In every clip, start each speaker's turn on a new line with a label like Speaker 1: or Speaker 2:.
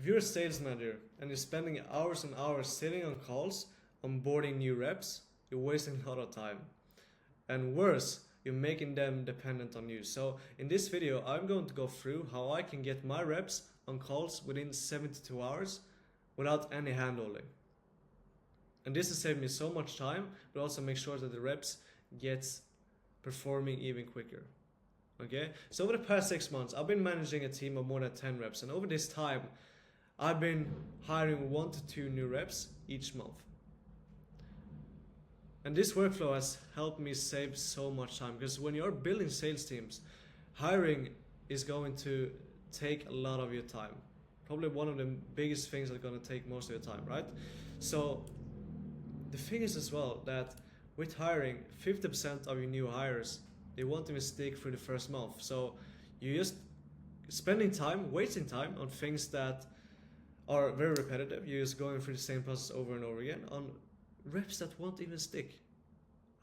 Speaker 1: If you're a sales manager and you're spending hours and hours sitting on calls, onboarding new reps, you're wasting a lot of time. And worse, you're making them dependent on you. So in this video, I'm going to go through how I can get my reps on calls within 72 hours without any handholding. And this has saved me so much time, but also make sure that the reps gets performing even quicker. Okay, so over the past 6 months, I've been managing a team of more than 10 reps, and over this time, I've been hiring 1 to 2 new reps each month. And this workflow has helped me save so much time, because when you're building sales teams, hiring is going to take a lot of your time. Probably one of the biggest things that's going to take most of your time, right? So the thing is as well that with hiring, 50% of your new hires, they won't even stick through the first month. So you're just spending time, wasting time on things that are very repetitive. You're just going through the same process over and over again on reps that won't even stick.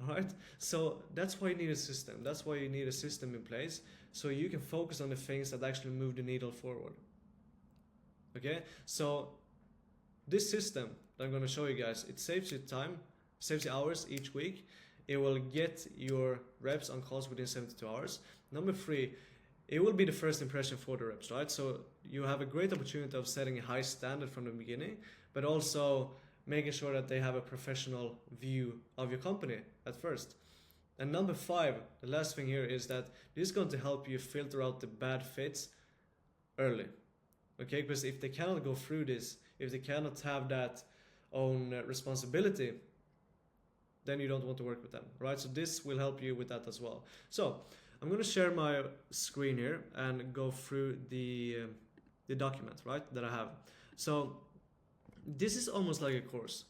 Speaker 1: All right, so that's why you need a system. That's why you need a system in place, so you can focus on the things that actually move the needle forward. Okay, so this system that I'm going to show you guys, it saves you time, saves you hours each week. It will get your reps on calls within 72 hours. Number 3, it will be the first impression for the reps, right? So you have a great opportunity of setting a high standard from the beginning, but also making sure that they have a professional view of your company at first. And number 5, the last thing here, is that this is going to help you filter out the bad fits early. Okay, because if they cannot go through this, if they cannot have that own responsibility, then you don't want to work with them, right? So this will help you with that as well. So I'm going to share my screen here and go through the document, right, that I have. So this is almost like a course.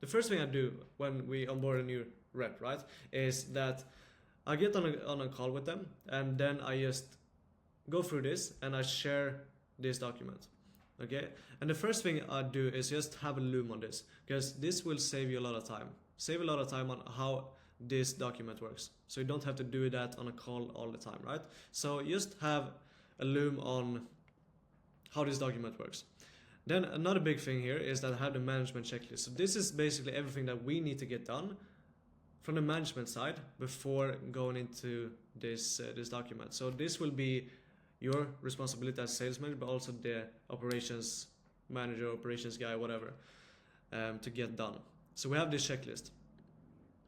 Speaker 1: The first thing I do when we onboard a new rep, right, is that I get on a call with them, and then I just go through this and I share this document. Okay, and the first thing I do is just have a loom on this, because this will save you a lot of time. Save a lot of time on how this document works, so you don't have to do that on a call all the time, right? So just have a loom on how this document works. Then another big thing here is that I have the management checklist. So this is basically everything that we need to get done from the management side before going into this document. So this will be your responsibility as sales manager, but also the operations manager, operations guy, whatever, to get done. So we have this checklist,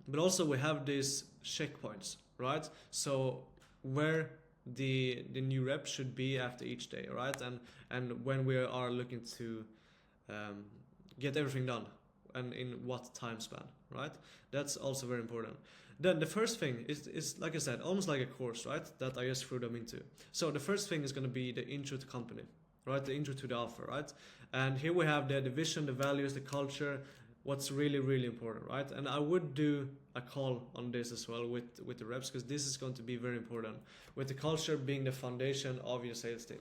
Speaker 1: but also we have these checkpoints, right? So where the new rep should be after each day, right? And when we are looking to get everything done, and in what time span, right? That's also very important. Then the first thing is like I said, almost like a course, right, that I just threw them into. So the first thing is going to be the intro to company, right? The intro to the offer, right? And here we have the vision, the values, the culture, what's really, really important, right? And I would do a call on this as well with the reps, because this is going to be very important, with the culture being the foundation of your sales team.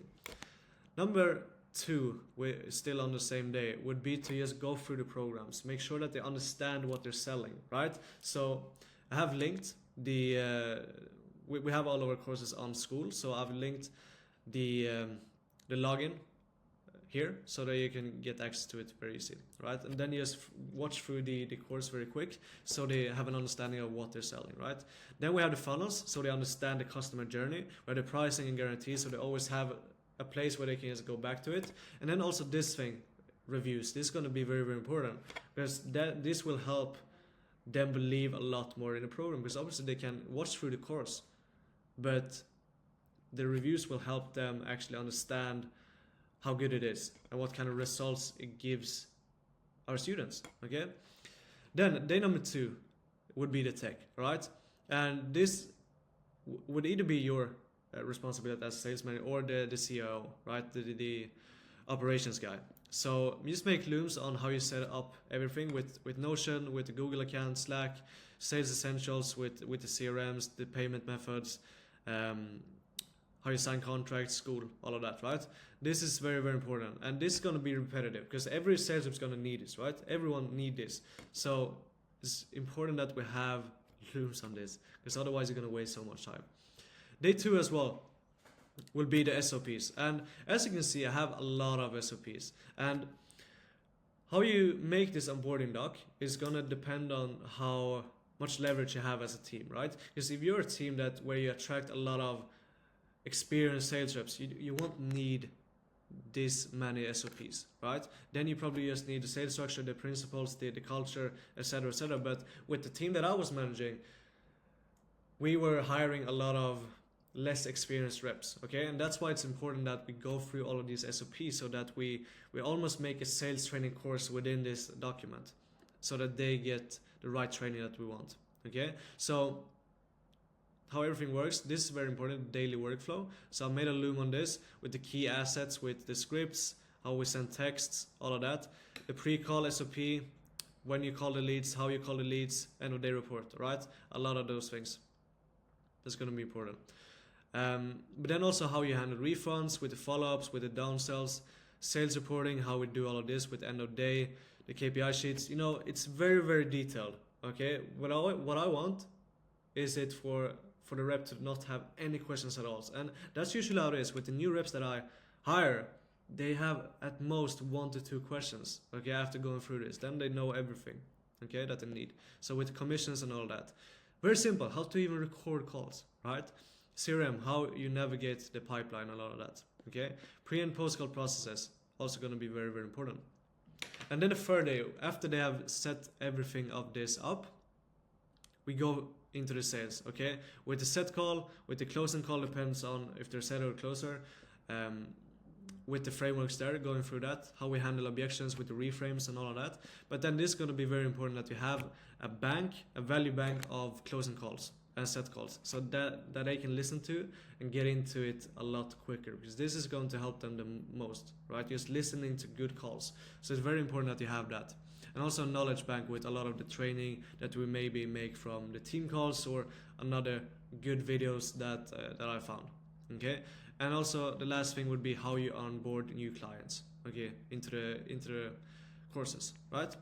Speaker 1: Number 2, we're still on the same day, would be to just go through the programs, make sure that they understand what they're selling, right? So I have linked we have all of our courses on school, so I've linked the login here so that you can get access to it very easy, right? And then you just watch through the course very quick, so they have an understanding of what they're selling, right? Then we have the funnels, so they understand the customer journey, where the pricing and guarantees, so they always have a place where they can just go back to it. And then also this thing, reviews. This is going to be very, very important, because this will help them believe a lot more in the program, because obviously they can watch through the course, but the reviews will help them actually understand how good it is and what kind of results it gives our students. Okay, then day number 2 would be the tech, right? And this would either be your responsibility as a sales manager or the CEO, right, the operations guy. So just make looms on how you set up everything with Notion, with the Google account, Slack, sales essentials, with the CRMs, the payment methods, how you sign contracts, school, all of that, right? This is very, very important, and this is going to be repetitive, because every sales rep is going to need this, right? Everyone needs this. So it's important that we have looms on this, because otherwise you're going to waste so much time. Day 2 as well will be the SOPs. And as you can see, I have a lot of SOPs. And how you make this onboarding doc is gonna depend on how much leverage you have as a team, right? Because if you're a team where you attract a lot of experienced sales reps, you won't need this many SOPs, right? Then you probably just need the sales structure, the principles, the culture, etc., etc. But with the team that I was managing, we were hiring a lot of less experienced reps, okay? And that's why it's important that we go through all of these SOPs so that we almost make a sales training course within this document so that they get the right training that we want, okay? So how everything works, this is very important, daily workflow. So I made a loom on this with the key assets, with the scripts, how we send texts, all of that. The pre-call SOP, when you call the leads, how you call the leads, end of day report, right? A lot of those things. That's gonna be important. But then also how you handle refunds, with the follow-ups, with the downsells, sales reporting, how we do all of this with end of day, the KPI sheets. You know, it's very, very detailed, okay? What I want is it for the rep to not have any questions at all. And that's usually how it is with the new reps that I hire. They have at most 1 to 2 questions, okay, after going through this. Then they know everything, okay, that they need. So with commissions and all that, very simple, how to even record calls, right? CRM, how you navigate the pipeline, a lot of that, okay? Pre and post call processes, also going to be very, very important. And then the third day, after they have set everything of this up, we go into the sales, okay? With the set call, with the closing call, depends on if they're set or closer. With the frameworks there, going through that, how we handle objections with the reframes and all of that. But then this is going to be very important that you have a value bank of closing calls and set calls, so that they can listen to and get into it a lot quicker, because this is going to help them the most, right? Just listening to good calls. So it's very important that you have that. And also a knowledge bank with a lot of the training that we maybe make from the team calls or another good videos that I found, okay? And also the last thing would be how you onboard new clients, okay, into the courses, right?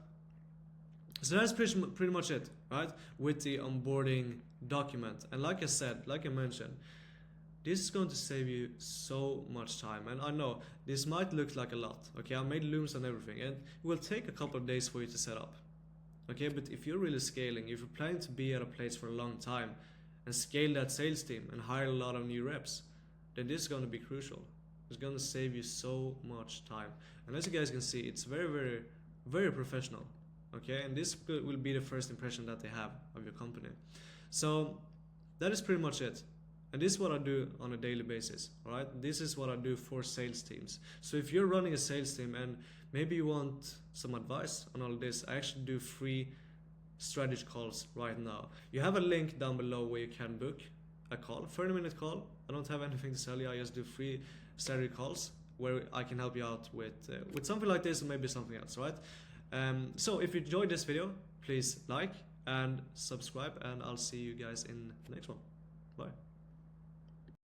Speaker 1: So that's pretty much it, right? With the onboarding document. And like I said, like I mentioned, this is going to save you so much time. And I know this might look like a lot, okay? I made looms and everything, and it will take a couple of days for you to set up, okay? But if you're really scaling, if you're planning to be at a place for a long time and scale that sales team and hire a lot of new reps, then this is going to be crucial. It's going to save you so much time. And as you guys can see, it's very, very, very professional, okay? And this will be the first impression that they have of your company. So that is pretty much it. And this is what I do on a daily basis, all right? This is what I do for sales teams. So if you're running a sales team and maybe you want some advice on all this, I actually do free strategy calls right now. You have a link down below where you can book a call, 30-minute call. I don't have anything to sell you. I just do free strategy calls where I can help you out with something like this or maybe something else, right? So if you enjoyed this video, please like and subscribe, and I'll see you guys in the next one. Bye.